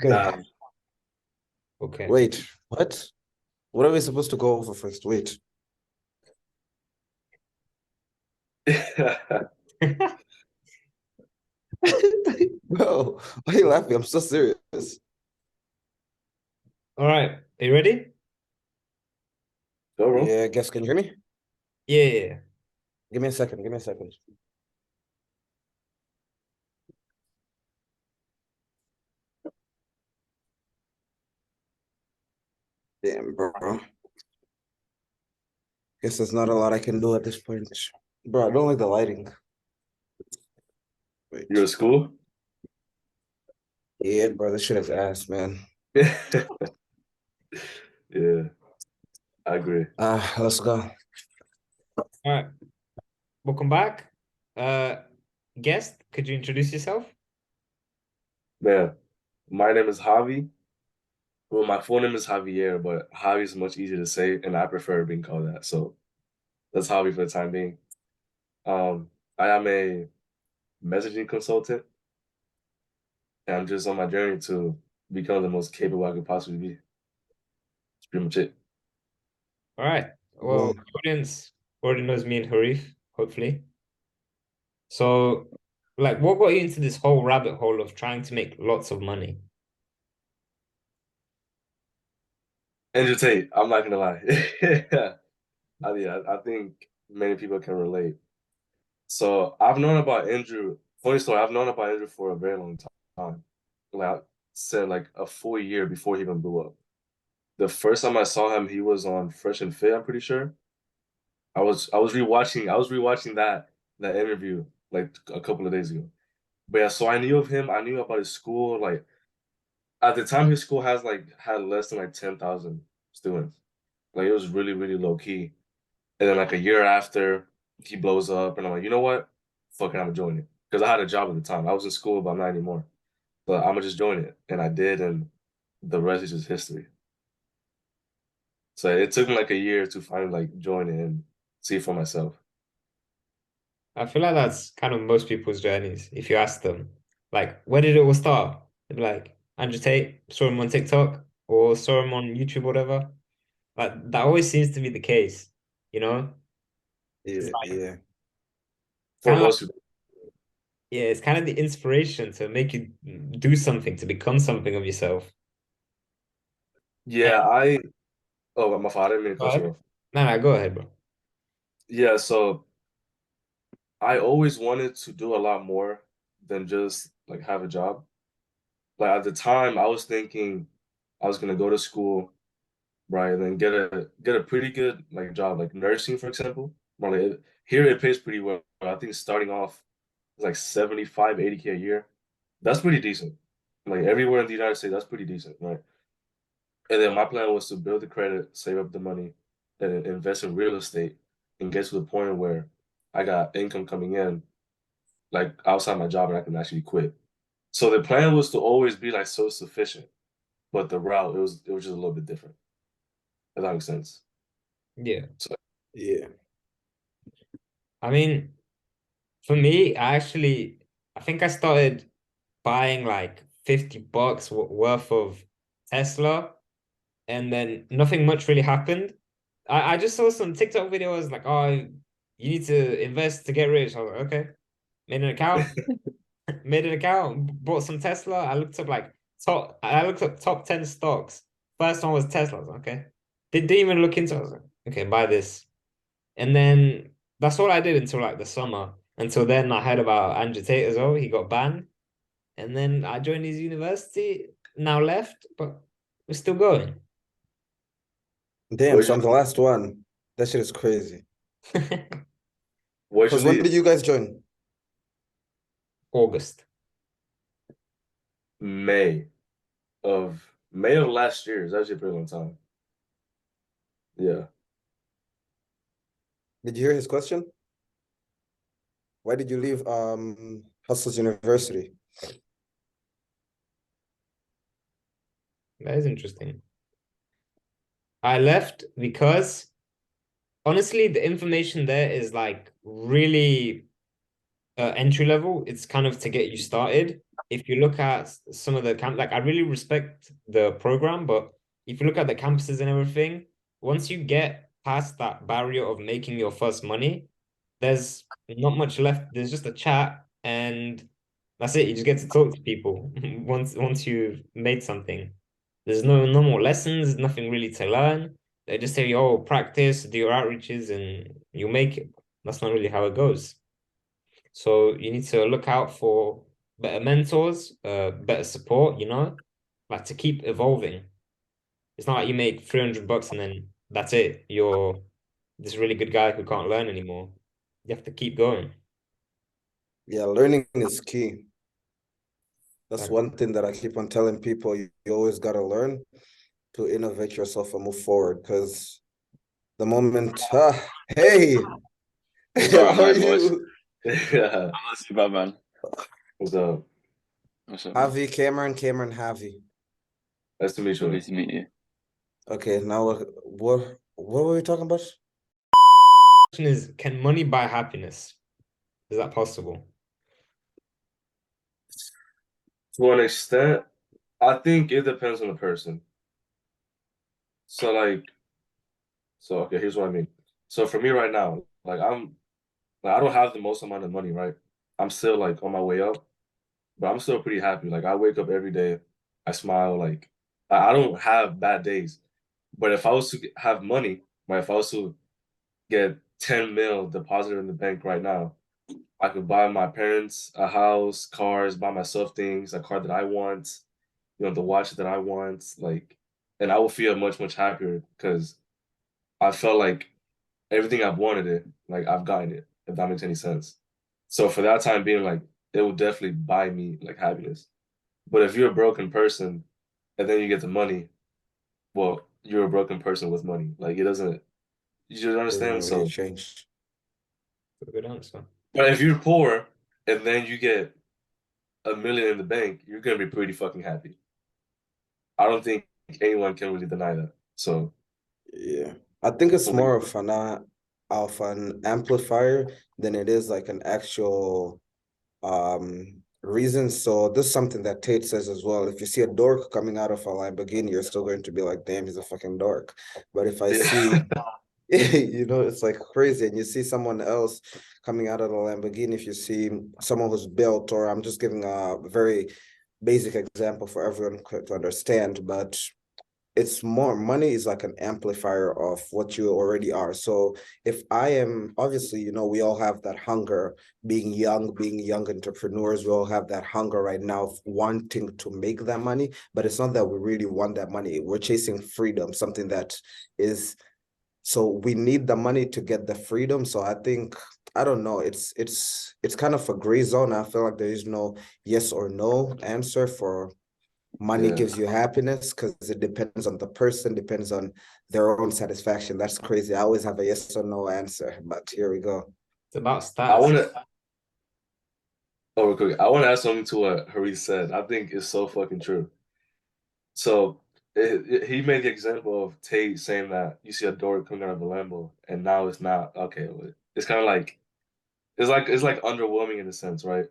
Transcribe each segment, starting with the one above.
Okay. Nah. Okay. Wait, what? What are we supposed to go over first? Wait. Bro, why are you laughing? I'm so serious. All right. Are you ready? Go, bro. Yeah, guess, can you hear me? Yeah, yeah, yeah. Give me a second. Give me a second. Damn, bro. Guess there's not a lot I can do at this point. Bro, I don't like the lighting. You're Wait. at school? Yeah, bro, this shit is ass, man. Yeah, I agree. Let's go. All right. Welcome back. Uh, Guest, could you introduce yourself? Man, my name is Javi. Well, my full name is Javier, but Javi is much easier to say, and I prefer being called that. So that's Javi for the time being. I am a messaging consultant, and I'm just on my journey to become the most capable I could possibly be. That's pretty much it. All right. Well, Boom. the audience already knows me and Harif, hopefully. So, like, what got you into this whole rabbit hole of trying to make lots of money? Andrew Tate, I'm not gonna lie. I think many people can relate. So I've known about Andrew. Funny story, I've known about Andrew for a very long time. Like I said, like a full year before he even blew up. The first time I saw him, he was on Fresh and Fit, I'm pretty sure. I was rewatching that interview like a couple of days ago. But yeah, so I knew of him. I knew about his school. Like at the time, his school had less than like 10,000 students. Like it was really, really low key. And then like a year after, he blows up, and I'm like, you know what? Fuck it, I'm gonna join it. Because I had a job at the time. I was in school, but I'm not anymore. But I'm gonna just join it, and I did, and the rest is just history. So it took me like a year to finally like join it and see for myself. I feel like that's kind of most people's journeys. If you ask them, like, where did it all start? They'd be like, Andrew Tate, saw him on TikTok or saw him on YouTube, whatever. Like, that always seems to be the case, you know? It's Yeah, like, yeah. For kind of like, most people, yeah, it's kind of the inspiration to make you do something, to become something of yourself. And, yeah. Oh, my father, I didn't mean to go cut you ahead. off. No, no, go ahead, bro. Yeah, so I always wanted to do a lot more than just like have a job. Like at the time, I was thinking I was gonna go to school, right, and then get a pretty good like job, like nursing, for example. Well, here it pays pretty well. I think starting off is like 75, 80K a year. That's pretty decent. Like everywhere in the United States, that's pretty decent, right? And then my plan was to build the credit, save up the money, and invest in real estate and get to the point where I got income coming in, like outside my job, and I can actually quit. So the plan was to always be like so sufficient, but the route it was just a little bit different. If that makes sense. Yeah. So Yeah. I mean, for me, I think I started buying like $50 worth of Tesla, and then nothing much really happened. I just saw some TikTok videos like, oh, you need to invest to get rich. I was like, okay, made an account, made an account, bought some Tesla. I looked up top 10 stocks. First one was Tesla. I was like, okay. Didn't even look into it. I was like, okay, buy this. And then that's all I did until like the summer. Until then, I heard about Andrew Tate as well. He got banned. And then I joined his university, now left, but we're still going. Damn, what so did I'm the last one. That shit is crazy. what you Because when leave? did you guys join? August. May May of last year. It's actually a pretty long time. Yeah. Did you hear his question? Why did you leave Hustle's University? That is interesting. I left because honestly, the information there is like really entry level. It's kind of to get you started. if you look at some of the camp, like I really respect the program, but if you look at the campuses and everything, once you get past that barrier of making your first money, there's not much left. There's just a chat and that's it. You just get to talk to people once you've made something. There's no more lessons, nothing really to learn. They just say, oh, practice, do your outreaches, and you make it. That's not really how it goes. So you need to look out for better mentors, better support, like to keep evolving. It's not like you make 300 bucks and then that's it. You're this really good guy who can't learn anymore. You have to keep going. Yeah, learning is key. That's Like, one thing that I keep on telling people. You always got to learn to innovate yourself and move forward. Because the moment, hey, What's up, how are mate, boys? you? Yeah. I'm not too bad, man. What's up? What's up, man? Javi, Cameron, Javi. Nice to meet you. Lovely to meet you. Okay, now what were we talking about? question is, can money buy happiness? Is that possible? To an extent, I think it depends on the person. So okay, here's what I mean. So for me right now, I don't have the most amount of money, right? I'm still like on my way up, but I'm still pretty happy. Like I wake up every day, I smile, like I don't have bad days. But if I was to have money, right, if I was to get 10 mil deposited in the bank right now, I could buy my parents a house, cars, buy myself things, a car that I want, the watch that I want, like, and I will feel much, much happier because I felt like everything I've wanted it, like I've gotten it, if that makes any sense. So for that time being, like, it will definitely buy me like happiness. But if you're a broken person and then you get the money, well, you're a broken person with money. Like it doesn't, you just Doesn't understand? really So, change. That's a good answer. but if you're poor and then you get a million in the bank, you're gonna be pretty fucking happy. I don't think anyone can really deny that. So, Yeah, I think it's what do more you- of an amplifier than it is like an actual reason. So this is something that Tate says as well. If you see a dork coming out of a Lamborghini, you're still going to be like, damn, he's a fucking dork. But if I see, yeah, it's like crazy, and you see someone else coming out of a Lamborghini, if you see someone who's built, or I'm just giving a very basic example for everyone to understand, but it's more money is like an amplifier of what you already are. So if I am obviously, we all have that hunger, being young entrepreneurs, we all have that hunger right now of wanting to make that money, but it's not that we really want that money. We're chasing freedom, something that is, so we need the money to get the freedom. So I think, I don't know, it's kind of a gray zone. I feel like there is no yes or no answer for money yeah. gives you happiness, because it depends on the person, depends on their own satisfaction. That's crazy. I always have a yes or no answer, but here we go. It's about I stats. want to. Oh, real quick. I want to add something to what Haris said. I think it's so fucking true. So he made the example of Tate saying that you see a door coming out of a Lambo, and now it's not okay. It's kind of like it's like underwhelming in a sense, right?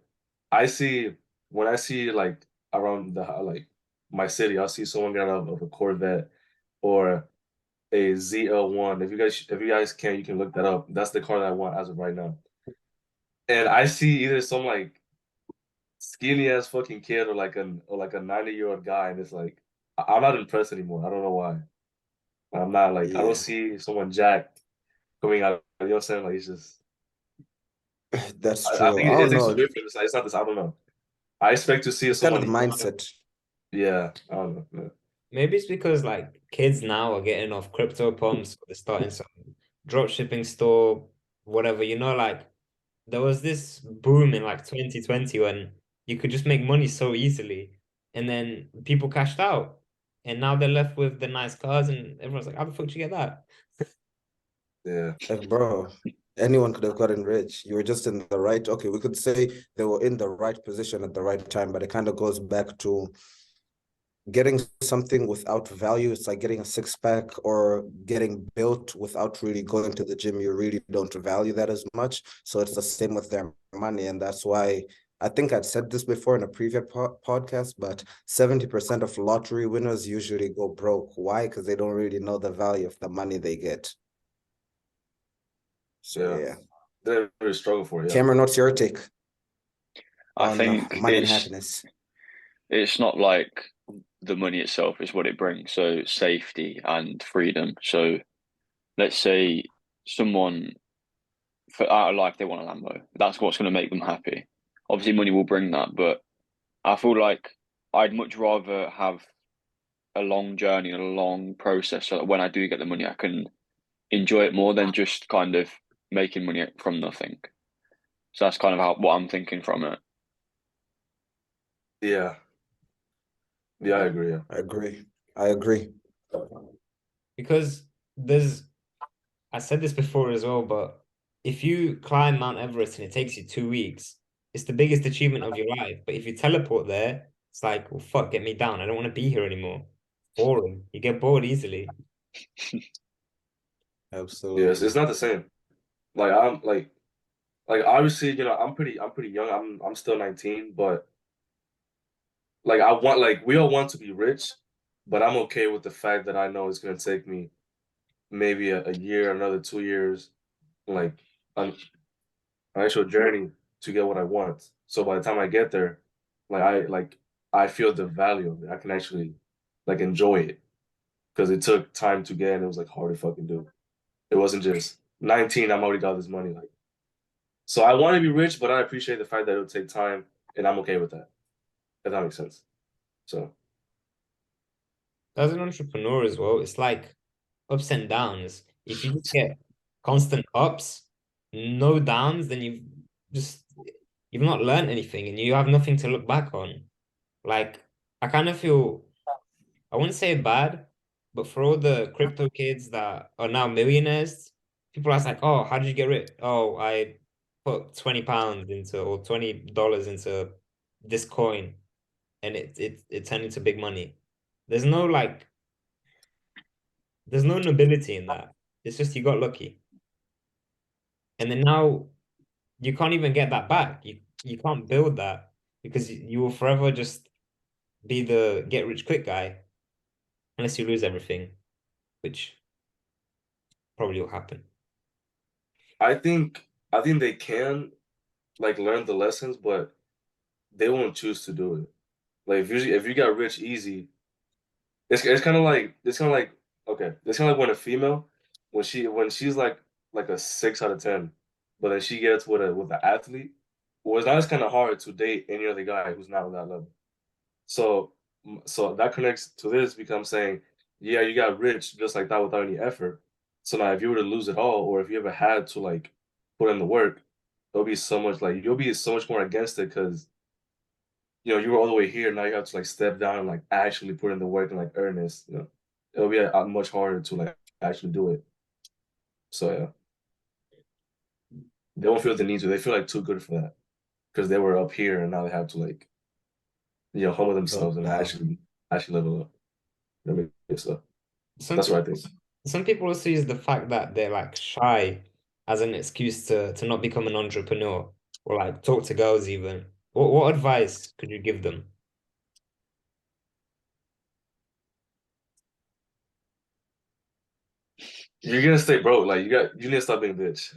I see when I see like around the like my city, I'll see someone get out of a Corvette or a ZL1. If you guys can, you can look that up. That's the car that I want as of right now. And I see either some like skinny ass fucking kid or like a 90-year-old guy, and it's like I'm not impressed anymore. I don't know why. I'm not like I don't Yeah, see someone jacked coming out. You know what I'm saying? Like it's just that's I true. think I it's, don't it's know. different. It's not this. I don't know. I expect to see It's kind of someone young. mindset. Yeah, I don't know. Yeah. Maybe it's because like kids now are getting off crypto pumps, they're starting some drop shipping store, whatever, like there was this boom in like 2020 when you could just make money so easily and then people cashed out and now they're left with the nice cars and everyone's like, how the fuck did you get that? Yeah. Like, bro, anyone could have gotten rich. You were just in the right, okay, we could say they were in the right position at the right time, but it kind of goes back to getting something without value. It's like getting a six-pack or getting built without really going to the gym. You really don't value that as much. So it's the same with their money. And that's why I think I'd said this before in a previous podcast, but 70% of lottery winners usually go broke. Why? Because they don't really know the value of the money they get. So yeah. They really struggle for it. Yeah. Cameron, what's your take I on think money and happiness? it's not like the money itself, it's what it brings. So safety and freedom. So let's say someone for out of life they want a Lambo. That's what's going to make them happy. Obviously, money will bring that, but I feel like I'd much rather have a long journey and a long process so that when I do get the money, I can enjoy it more than just kind of making money from nothing. So that's kind of what I'm thinking from it. Yeah. Yeah, I agree. Yeah. I agree. Because I said this before as well, but if you climb Mount Everest and it takes you 2 weeks, it's the biggest achievement of your life. But if you teleport there, it's like, well, fuck, get me down. I don't want to be here anymore. Boring. You get bored easily. Absolutely. Yes, it's not the same. Like I'm like obviously, I'm pretty young. I'm still 19, but like we all want to be rich, but I'm okay with the fact that I know it's gonna take me maybe a year, another 2 years, like an actual journey to get what I want. So by the time I get there, I feel the value of it. I can actually like enjoy it because it took time to get and it was like hard to fucking do. It wasn't just 19, I'm already got this money. Like, so I want to be rich, but I appreciate the fact that it'll take time and I'm okay with that. If that makes sense. So As an entrepreneur as well, it's like ups and downs. If you just get constant ups, no downs, then you've not learned anything and you have nothing to look back on. Like I kind of feel, I wouldn't say bad, but for all the crypto kids that are now millionaires, people are like, oh, how did you get rich? Oh, I put £20 into or $20 into this coin and it turned into big money. There's no like there's no nobility in that. It's just you got lucky. And then now you can't even get that back. You can't build that because you will forever just be the get rich quick guy unless you lose everything, which probably will happen. I think they can like learn the lessons, but they won't choose to do it. Like if you got rich easy, it's kind of like okay, it's kind of like when a female when she's like a 6 out of 10, but then she gets with an athlete, well, it's not kind of hard to date any other guy who's not on that level. So so that connects to this because I'm saying, yeah, you got rich just like that without any effort. So now if you were to lose it all, or if you ever had to like put in the work, it'll be so much like you'll be so much more against it because you were all the way here. Now you have to like step down and like actually put in the work and like earn this. It'll be much harder to like actually do it. So yeah, they don't feel the need to. They feel like too good for that because they were up here and now they have to like humble themselves and actually level up. That makes stuff. That's what I think. Some people also use the fact that they're like shy as an excuse to not become an entrepreneur or like talk to girls even. What advice could you give them? You're gonna stay broke. Like you need to stop being a bitch.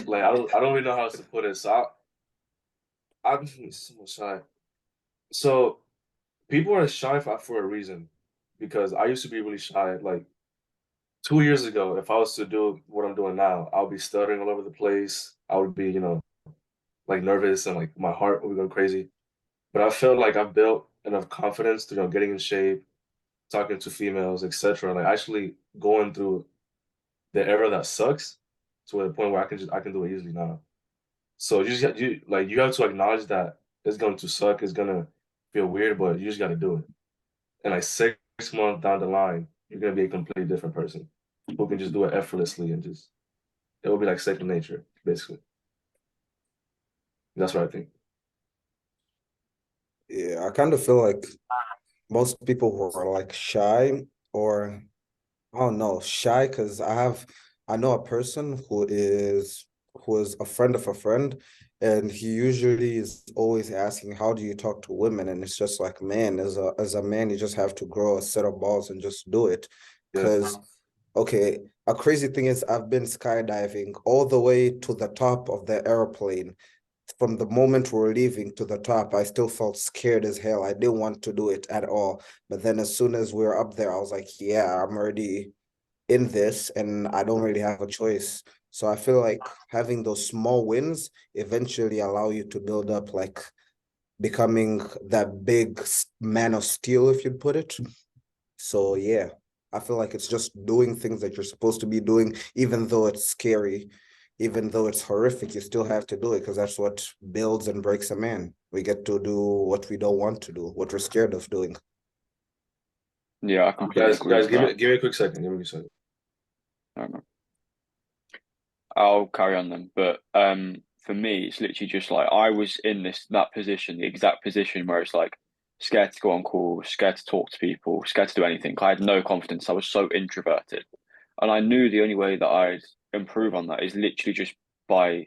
Like I don't really know how else to put it. So I'm so shy. So people are shy for a reason because I used to be really shy. Like 2 years ago, if I was to do what I'm doing now, I would be stuttering all over the place. I would be, like nervous and like my heart would be going crazy. But I felt like I've built enough confidence to, getting in shape, talking to females, etc. Like actually going through the era that sucks to a point where I can do it easily now. So you have to acknowledge that it's going to suck, it's gonna feel weird, but you just got to do it. And like 6 months down the line, you're gonna be a completely different person who can just do it effortlessly and just it will be like second nature, basically. That's what I think. Yeah, I kind of feel like most people who are like shy or I don't know, shy because I know a person who is a friend of a friend And he usually is always asking, how do you talk to women? And it's just like, man, as a man, you just have to grow a set of balls and just do it. Yeah. Because, okay, a crazy thing is I've been skydiving all the way to the top of the airplane. From the moment we're leaving to the top, I still felt scared as hell. I didn't want to do it at all. But then as soon as we were up there, I was like, yeah, I'm already in this and I don't really have a choice. So I feel like having those small wins eventually allow you to build up, like becoming that big man of steel, if you'd put it. So yeah, I feel like it's just doing things that you're supposed to be doing, even though it's scary, even though it's horrific, you still have to do it because that's what builds and breaks a man. We get to do what we don't want to do, what we're scared of doing. Yeah, I completely agree Guys, with give that. me a quick second. Give me a second. I don't know. I'll carry on then. But for me, it's literally just like I was in that position, the exact position where it's like scared to go on calls, scared to talk to people, scared to do anything. I had no confidence. I was so introverted. And I knew the only way that I'd improve on that is literally just by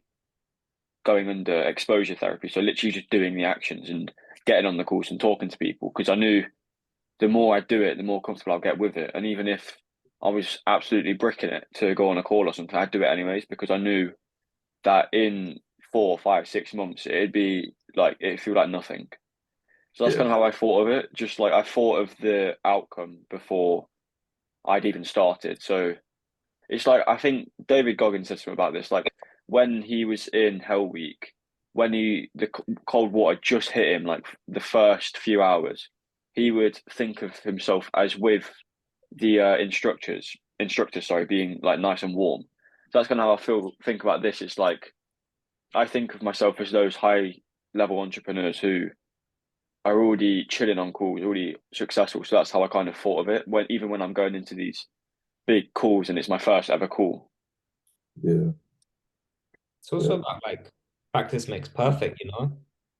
going under exposure therapy. So literally just doing the actions and getting on the calls and talking to people. Because I knew the more I do it, the more comfortable I'll get with it. And even if I was absolutely bricking it to go on a call or something, I'd do it anyways because I knew that in 4, 5, 6 months it'd feel like nothing. So that's Yeah. kind of how I thought of it. Just like I thought of the outcome before I'd even started. So it's like I think David Goggins said something about this. Like when he was in Hell Week, when the cold water just hit him, like the first few hours, he would think of himself as with the instructors, sorry, being like nice and warm. So that's kind of how think about this. It's like I think of myself as those high level entrepreneurs who are already chilling on calls, already successful. So that's how I kind of thought of it even when I'm going into these big calls and it's my first ever call. Yeah. It's also Yeah. about like practice makes perfect, you know?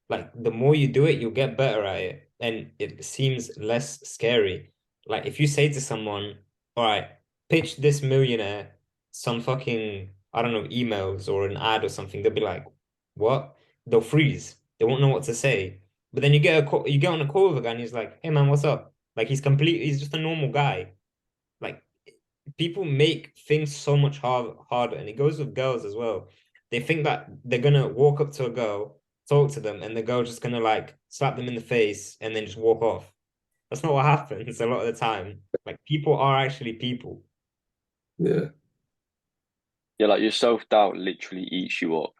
Like the more you do it, you'll get better at it and it seems less scary. Like if you say to someone, all right, pitch this millionaire some fucking, I don't know, emails or an ad or something, they'll be like, what? They'll freeze. They won't know what to say. But then you get on a call with a guy and he's like, hey man, what's up? Like he's just a normal guy. Like people make things so much harder, and it goes with girls as well. They think that they're gonna walk up to a girl, talk to them, and the girl just gonna like slap them in the face and then just walk off. That's not what happens a lot of the time. Like people are actually people. Yeah. Yeah, like your self doubt literally eats you up.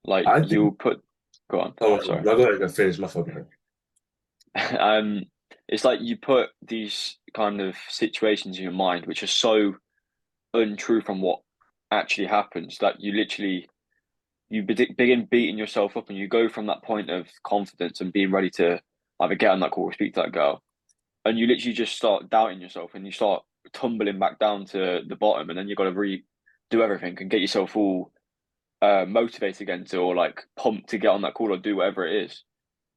Like I think. you'll put, go on, Oh, sorry. no, go ahead. I finished my fucking. um, it's like you put these kind of situations in your mind which are so untrue from what actually happens that you begin beating yourself up and you go from that point of confidence and being ready to either get on that call or speak to that girl and you literally just start doubting yourself and you start tumbling back down to the bottom and then you've got to redo everything and get yourself all motivated again to or like pumped to get on that call or do whatever it is.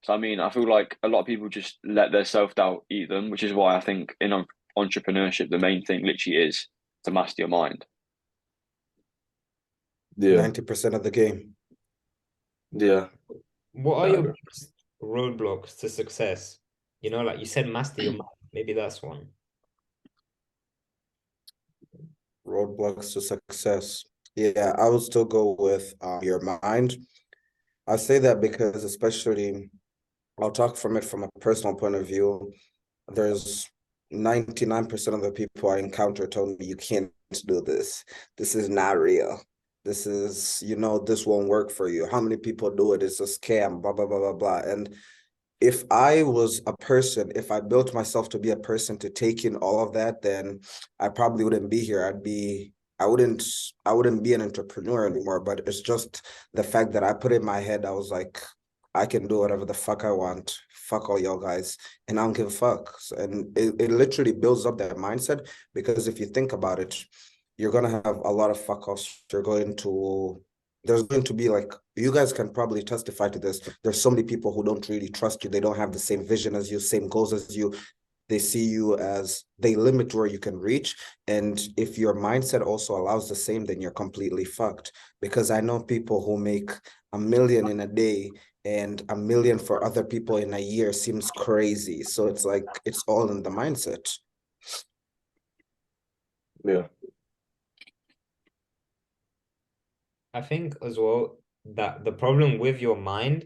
So I mean, I feel like a lot of people just let their self-doubt eat them, which is why I think in entrepreneurship the main thing literally is to master your mind. Yeah. 90% of the game. Yeah. What are I your agree. biggest roadblocks to success? You know, like you said, master your mind. Maybe that's one. Roadblocks to success. Yeah, I would still go with your mind. I say that because especially I'll talk from it from a personal point of view. There's 99% of the people I encounter tell me you can't do this. This is not real. This is, this won't work for you. How many people do it? It's a scam, blah, blah, blah, blah, blah. And if I was a person, if I built myself to be a person to take in all of that, then I probably wouldn't be here. I wouldn't be an entrepreneur anymore. But it's just the fact that I put in my head, I was like, I can do whatever the fuck I want. Fuck all y'all guys. And I don't give a fuck. And it literally builds up that mindset because if you think about it, you're gonna have a lot of fuck offs. There's going to be like, you guys can probably testify to this. There's so many people who don't really trust you. They don't have the same vision as you, same goals as you. they see you as, they limit where you can reach. And if your mindset also allows the same, then you're completely fucked. Because I know people who make $1 million in a day, and $1 million for other people in a year seems crazy. So it's like, it's all in the mindset. Yeah. I think as well that the problem with your mind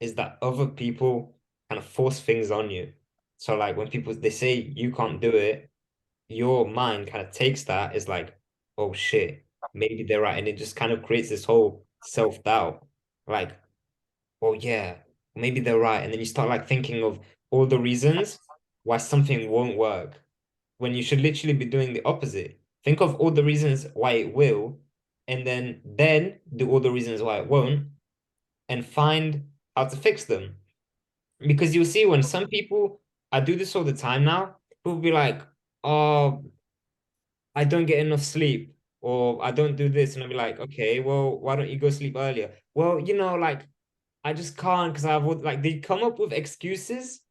is that other people kind of force things on you. So like when people they say you can't do it, your mind kind of takes that as like, oh shit, maybe they're right. And it just kind of creates this whole self-doubt. Like, oh yeah, maybe they're right. And then you start like thinking of all the reasons why something won't work when you should literally be doing the opposite. Think of all the reasons why it will, and then do all the reasons why it won't, and find how to fix them. Because you'll see when some people, I do this all the time now, people will be like, oh, I don't get enough sleep, or I don't do this, and I'll be like, okay, well, why don't you go sleep earlier? Well, like I just can't because I've like they come up with excuses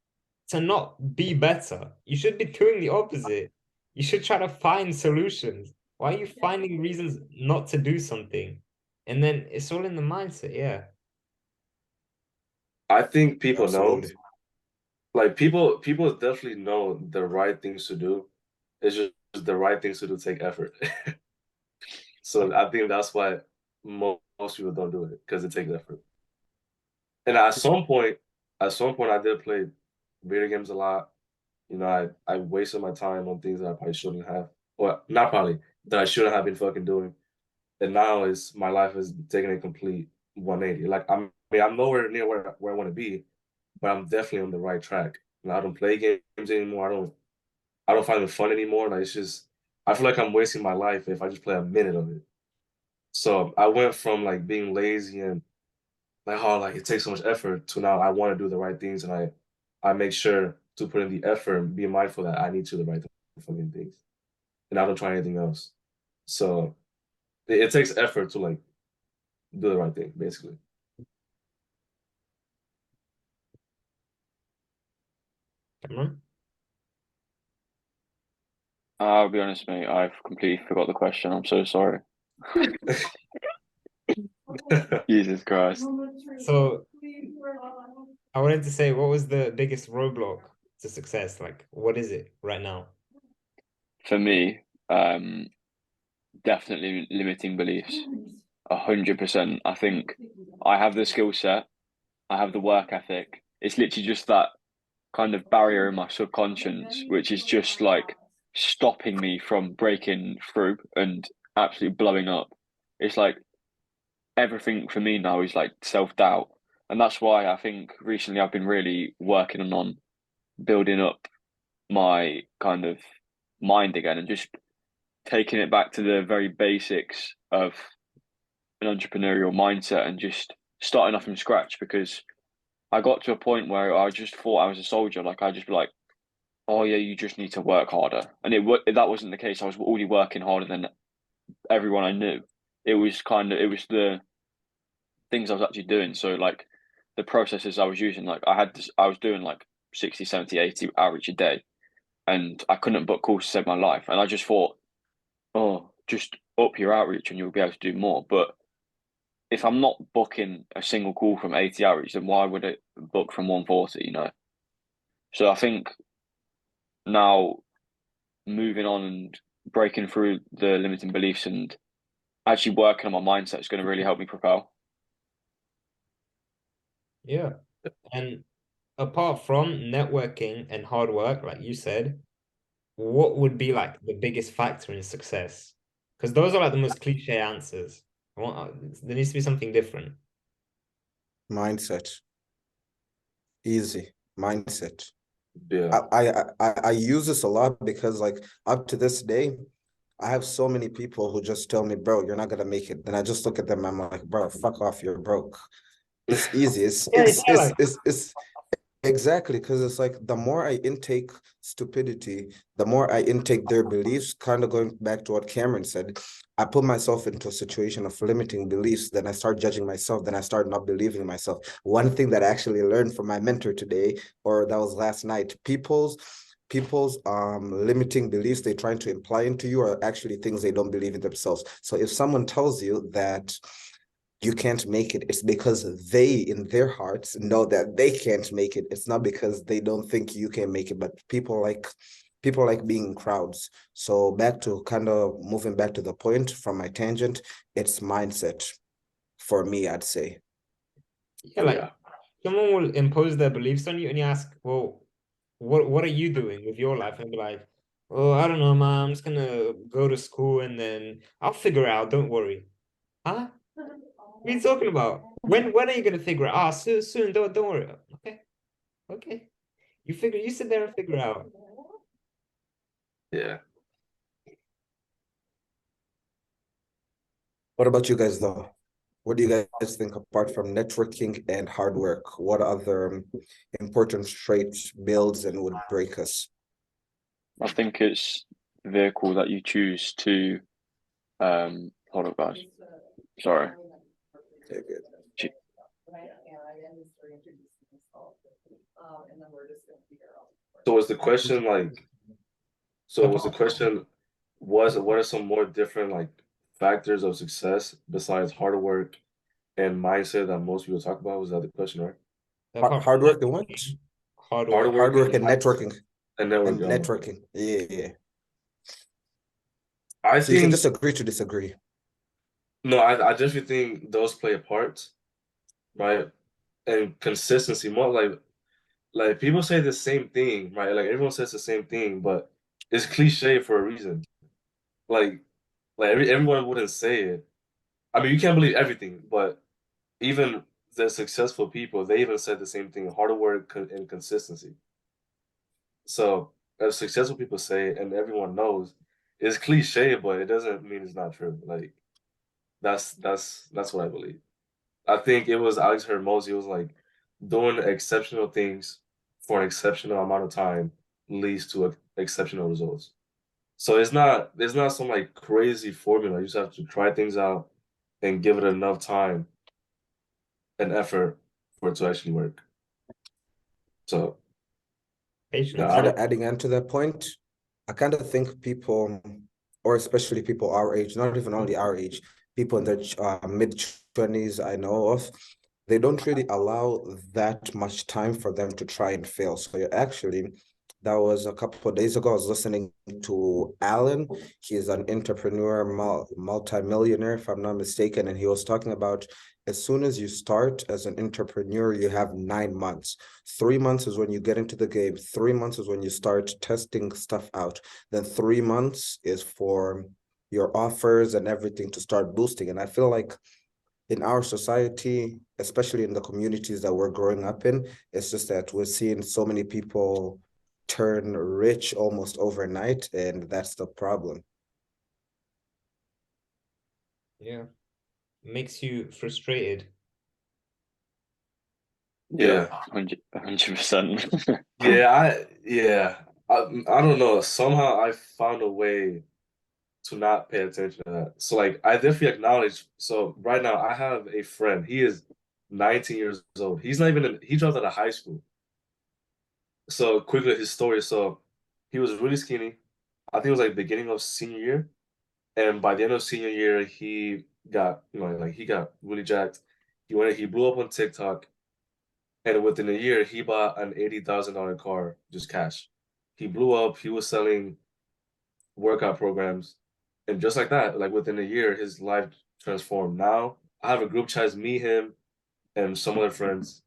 to not be better. You should be doing the opposite. You should try to find solutions. Why are you finding reasons not to do something? And then it's all in the mindset, yeah. I think people know, Absolutely. like people definitely know the right things to do. It's just the right things to do take effort. So I think that's why most people don't do it, because it takes effort. And at some point, I did play video games a lot. You know, I wasted my time on things that I probably shouldn't have. Or not probably, that I shouldn't have been fucking doing. And now is my life is taking a complete 180. Like I'm nowhere near where I want to be, but I'm definitely on the right track. And I don't play games anymore. I don't find it fun anymore. Like it's just I feel like I'm wasting my life if I just play a minute of it. So I went from like being lazy and like how like it takes so much effort to now I want to do the right things, and I make sure to put in the effort and be mindful that I need to do the right fucking things, and I don't try anything else. So it takes effort to like do the right thing, basically. Cameron? I'll be honest, mate. I've completely forgot the question. I'm so sorry. Jesus Christ. So I wanted to say, what was the biggest roadblock to success? Like, what is it right now? For me, definitely limiting beliefs. 100%. I think I have the skill set. I have the work ethic. It's literally just that kind of barrier in my subconscious, which is just like stopping me from breaking through and absolutely blowing up. It's like everything for me now is like self-doubt. And that's why I think recently I've been really working on building up my kind of mind again and just taking it back to the very basics of an entrepreneurial mindset and just starting off from scratch, because I got to a point where I just thought I was a soldier. Like I just be like, oh yeah, you just need to work harder, and that wasn't the case. I was already working harder than everyone I knew. It was the things I was actually doing. So like the processes I was using, like I was doing like 60, 70, 80 average a day, and I couldn't book calls to save my life. And I just thought, oh, just up your outreach and you'll be able to do more. But if I'm not booking a single call from 80 outreach, then why would it book from 140, you know? So I think now moving on and breaking through the limiting beliefs and actually working on my mindset is going to really help me propel. Yeah. And apart from networking and hard work, like you said, what would be like the biggest factor in success? Because those are like the most cliche answers. There needs to be something different. Mindset. Easy. Mindset. Yeah. I use this a lot because like up to this day, I have so many people who just tell me, bro, you're not gonna make it. Then I just look at them, I'm like, bro, fuck off, you're broke. It's easy. It's exactly, because it's like the more I intake stupidity, the more I intake their beliefs, kind of going back to what Cameron said, I put myself into a situation of limiting beliefs, then I start judging myself, then I start not believing in myself. One thing that I actually learned from my mentor today, or that was last night, people's people's limiting beliefs they're trying to imply into you are actually things they don't believe in themselves. So if someone tells you that you can't make it, it's because they in their hearts know that they can't make it. It's not because they don't think you can make it, but people like being in crowds. So back to kind of moving back to the point from my tangent, it's mindset for me, I'd say. Yeah, like someone will impose their beliefs on you and you ask, well, what are you doing with your life? And be like, oh, I don't know, man, I'm just gonna go to school and then I'll figure it out, don't worry. Huh? What are you talking about? When are you gonna figure it out? Soon, don't worry. Okay. You sit there and figure it out. Yeah. What about you guys though? What do you guys think apart from networking and hard work? What other important traits builds and would break us? I think it's the vehicle that you choose to hold up, guys. Sorry. Okay, good. So was the question like, so was the question, what are some more different like factors of success besides hard work and mindset that most people talk about? Was that the question, right? Hard work and what? Hard Hard work. work Hard work and networking. and And networking. networking. Yeah. I So you can think just agree to disagree. no, I definitely think those play a part, right? And consistency, more like people say the same thing, right? Like everyone says the same thing, but it's cliche for a reason. Like everyone wouldn't say it. I mean, you can't believe everything, but even the successful people, they even said the same thing: hard work and consistency. So as successful people say, and everyone knows, it's cliche, but it doesn't mean it's not true. Like that's what I believe. I think it was Alex Hermosi. It was like doing exceptional things for an exceptional amount of time leads to exceptional results. So there's not some like crazy formula. You just have to try things out and give it enough time and effort for it to actually work. So Patience. yeah, I don't. Adding on to that point, I kind of think people, or especially people our age, not even only our age, people in their mid-20s I know of, they don't really allow that much time for them to try and fail. So you're actually, that was a couple of days ago, I was listening to Alan. He's an entrepreneur, multi-millionaire, if I'm not mistaken, and he was talking about as soon as you start as an entrepreneur, you have 9 months. 3 months is when you get into the game. 3 months is when you start testing stuff out. Then 3 months is for your offers and everything to start boosting. And I feel like in our society, especially in the communities that we're growing up in, it's just that we're seeing so many people turn rich almost overnight, and that's the problem. Yeah. Makes you frustrated. Yeah. 100%. Yeah. I don't know. Somehow I found a way to not pay attention to that. So like I definitely acknowledge. So right now I have a friend. He is 19 years old. He's not even he dropped out of high school. So quickly his story. So he was really skinny. I think it was like beginning of senior year. And by the end of senior year, he got, like he got really jacked. He blew up on TikTok. And within a year, he bought an $80,000 car, just cash. He blew up. He was selling workout programs. And just like that, like within a year, his life transformed. Now I have a group chat, it's me, him, and some other friends.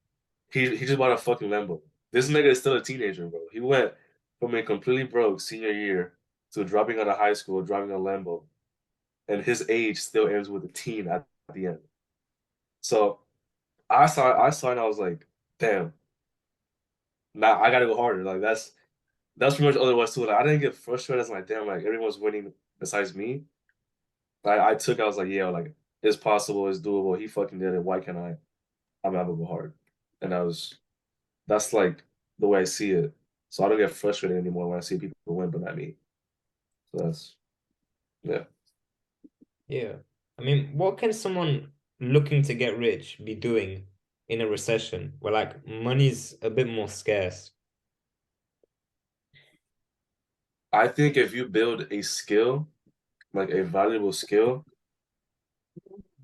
He just bought a fucking Lambo. This nigga is still a teenager, bro. He went from a completely broke senior year to dropping out of high school, driving a Lambo. And his age still ends with a teen at the end. So I saw and I was like, damn, now I gotta go harder. Like that's pretty much all it was too. Like I didn't get frustrated. It's like, damn, like everyone's winning besides me. I was like, yeah, like it's possible, it's doable. He fucking did it. Why can't I? I'm gonna go hard. And that's like the way I see it. So I don't get frustrated anymore when I see people win, but not me. So that's yeah. Yeah. I mean, what can someone looking to get rich be doing in a recession where like money's a bit more scarce? I think if you build a skill, like a valuable skill,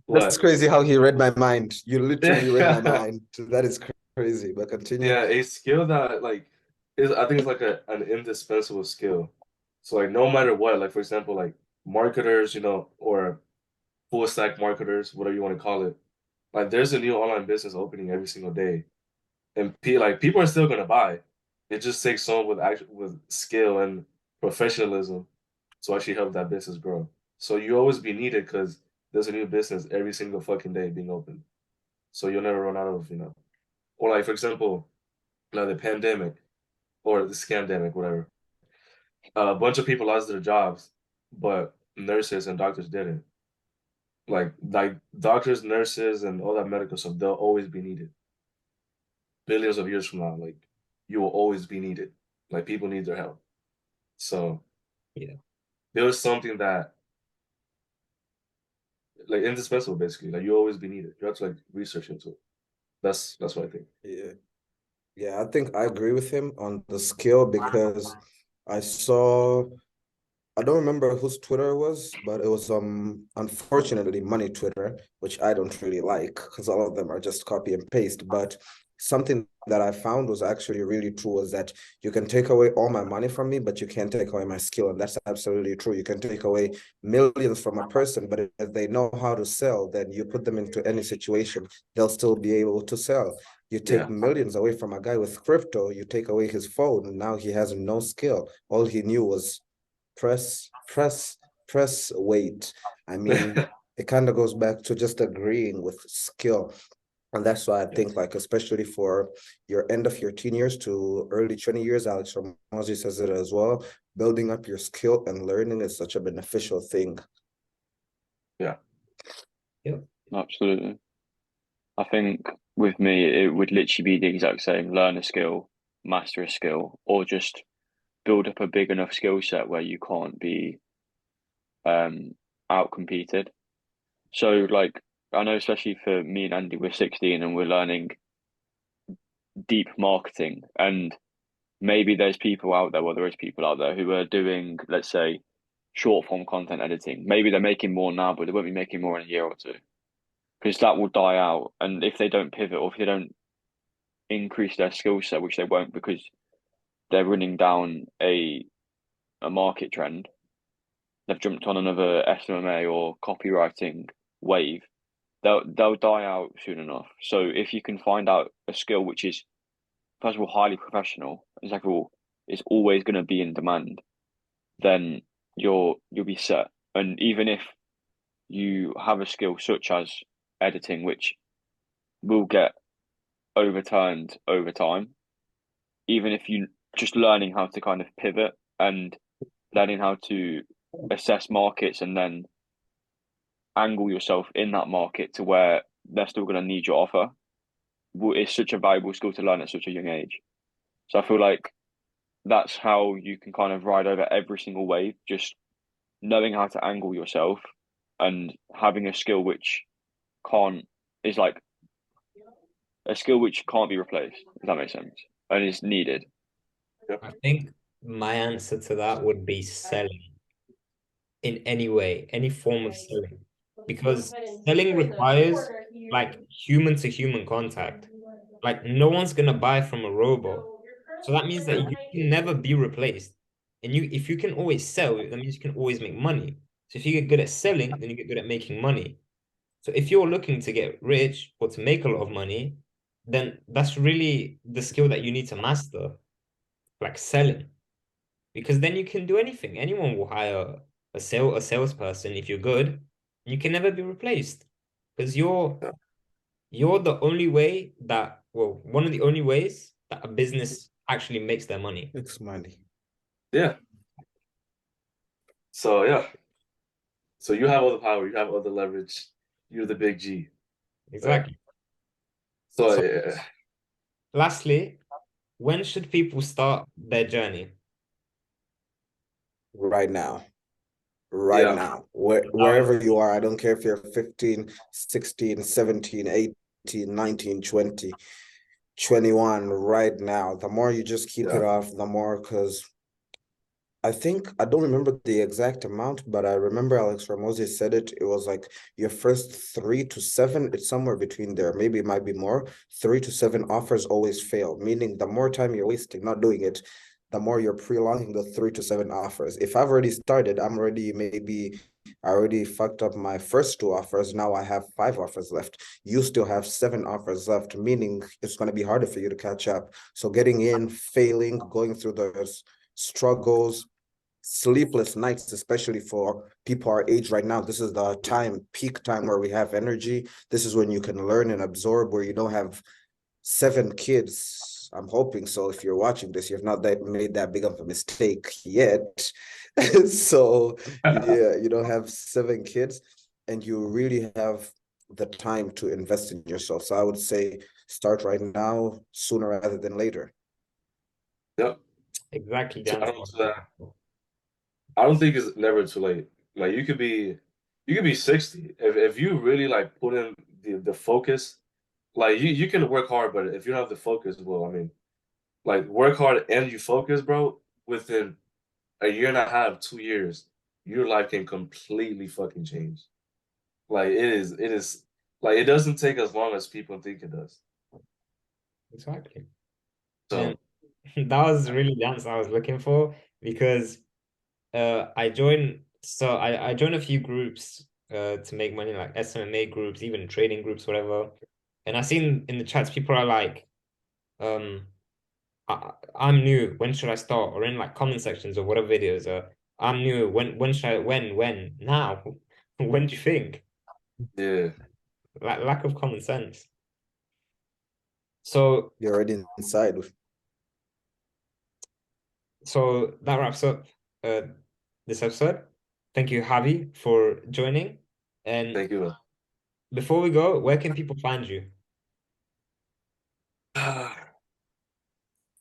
That's what? crazy how he read my mind. You literally read my Yeah, mind. That is crazy. But continue. a skill that like is I think it's like an indispensable skill. So like no matter what, like for example, like marketers, or full stack marketers, whatever you want to call it. Like there's a new online business opening every single day, and people are still gonna buy. It just takes someone with skill and professionalism to actually help that business grow. So you always be needed because there's a new business every single fucking day being opened. So you'll never run out of, or like for example, like the pandemic or the scandemic, whatever. A bunch of people lost their jobs, but nurses and doctors didn't. Like doctors, nurses, and all that medical stuff, they'll always be needed. Billions of years from now, like you will always be needed. Like people need their help. So Yeah. there was something that like indispensable basically. Like you always be needed. You have to like research into it. That's what I think. Yeah. Yeah, I think I agree with him on the skill because I saw I don't remember whose Twitter it was, but it was unfortunately money Twitter, which I don't really like because all of them are just copy and paste. But something that I found was actually really true was that you can take away all my money from me, but you can't take away my skill. And that's absolutely true. You can take away millions from a person, but if they know how to sell, then you put them into any situation, they'll still be able to sell. You take Yeah. millions away from a guy with crypto, you take away his phone, and now he has no skill. All he knew was press, press, press, wait. I mean, it kind of goes back to just agreeing with skill. And that's why I Yeah. think, like, especially for your end of your teen years to early 20 years, Alex Ramosi says it as well, building up your skill and learning is such a beneficial thing. Yeah. Yep. Absolutely. I think with me, it would literally be the exact same: learn a skill, master a skill, or just build up a big enough skill set where you can't be out competed. So like I know especially for me and Andy, we're 16 and we're learning deep marketing, and maybe there's people out there, well there is people out there who are doing, let's say, short form content editing. Maybe they're making more now, but they won't be making more in a year or two. Because that will die out. And if they don't pivot or if they don't increase their skill set, which they won't because they're running down a market trend, they've jumped on another SMMA or copywriting wave, they'll die out soon enough. So if you can find out a skill which is first of all highly professional, and second of all is always going to be in demand, then you'll be set. And even if you have a skill such as editing, which will get overturned over time, even if you just learning how to kind of pivot and learning how to assess markets and then angle yourself in that market to where they're still going to need your offer is such a valuable skill to learn at such a young age. So I feel like that's how you can kind of ride over every single wave, just knowing how to angle yourself and having a skill which can't is like a skill which can't be replaced, if that makes sense, and is needed. I think my answer to that would be selling in any way, any form of selling, because selling requires like human to human contact. Like no one's gonna buy from a robot. So that means that you can never be replaced. And if you can always sell, that means you can always make money. So if you get good at selling, then you get good at making money. So if you're looking to get rich or to make a lot of money, then that's really the skill that you need to master, like selling. Because then you can do anything. Anyone will hire a salesperson if you're good. You can never be replaced. Because you're the only way that, well, one of the only ways that a business actually makes their money. It's money. Yeah. So yeah. So you have all the power, you have all the leverage, you're the big G. Exactly. So So yeah. lastly, when should people start their journey? Right now. Right Yeah. now. Wherever you are, I don't care if you're 15, 16, 17, 18, 19, 20, 21, right now. The more you just keep it off, the more, because I think I don't remember the exact amount, but I remember Alex Ramosi said it. It was like your first 3 to 7, it's somewhere between there. Maybe it might be more. 3 to 7 offers always fail, meaning the more time you're wasting not doing it, the more you're prolonging the 3 to 7 offers. If I've already started, I already fucked up my first 2 offers. Now I have 5 offers left. You still have 7 offers left, meaning it's going to be harder for you to catch up. So getting in, failing, going through those struggles, sleepless nights, especially for people our age right now. This is the peak time where we have energy. This is when you can learn and absorb, where you don't have 7 kids. I'm hoping so. If you're watching this, you've not made that big of a mistake yet. So yeah, you don't have 7 kids, and you really have the time to invest in yourself. So I would say start right now, sooner rather than later. Yep. Exactly the So answer. I don't think it's never too late. Like you could be 60. If you really like put in the focus, like you can work hard, but if you don't have the focus, well, I mean, like work hard and you focus, bro, within a year and a half, 2 years, your life can completely fucking change. Like it is like it doesn't take as long as people think it does. Exactly. So And that was really the answer I was looking for, because I joined a few groups to make money, like SMMA groups, even trading groups, whatever. And I seen in the chats people are like, I'm new, when should I start? Or in like comment sections or whatever videos, I'm new, when should I, when now? When do you think? yeah. Like lack of common sense. So You're already inside. that wraps up this episode. Thank you, Javi, for joining. And Thank you. before we go, where can people find you?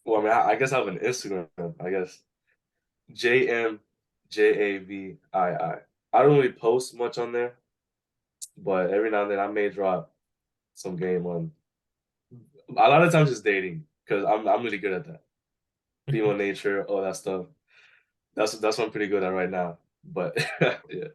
Well, I mean, I guess I have an Instagram. I guess jmjavii. I don't really post much on there, but every now and then I may drop some game on. A lot of times it's dating because I'm really good at that. Female nature, all that stuff. That's what I'm pretty good at right now. But yeah.